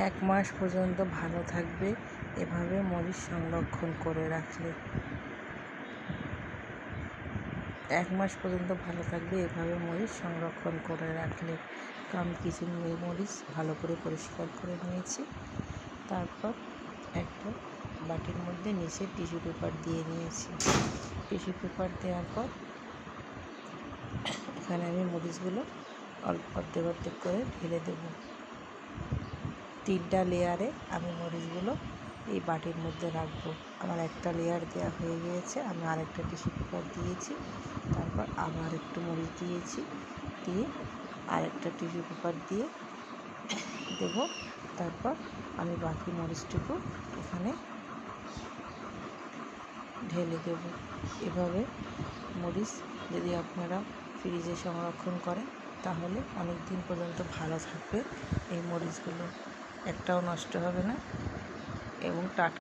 1 মাস পর্যন্ত ভালো থাকবে এভাবে মরিচ সংরক্ষণ করে রাখলে। 1 মাস পর্যন্ত ভালো থাকবে এভাবে মরিচ সংরক্ষণ করে রাখলে। তো আমি কিছু মরিচ ভালো করে পরিষ্কার করে নিয়েছি। তারপর একটা বাটির মধ্যে নিচে টিস্যু পেপার দিয়ে নিয়েছি। টিস্যু পেপার দেওয়ার পর এখানে আমি মরিচগুলো অর্ধেক অর্ধেক করে ঢেলে দেব। 3টা লেয়ারে আমি মরিচগুলো এই বাটির মধ্যে রাখবো। আমার একটা লেয়ার দেওয়া হয়ে গিয়েছে, আমি আরেকটা টিস্যু পেপার দিয়েছি, তারপর আবার একটু মরিচ দিয়েছি, দিয়ে আরেকটা টিস্যু পেপার দিয়ে দেব। তারপর আমি বাকি মরিচটুকু এখানে ঢেলে দেব। এভাবে মরিচ যদি আপনারা ফ্রিজে সংরক্ষণ করেন তাহলে অনেক দিন পর্যন্ত ভালো থাকবে। এই মরিচগুলো একটাও নষ্ট হবে না এবং টাটকা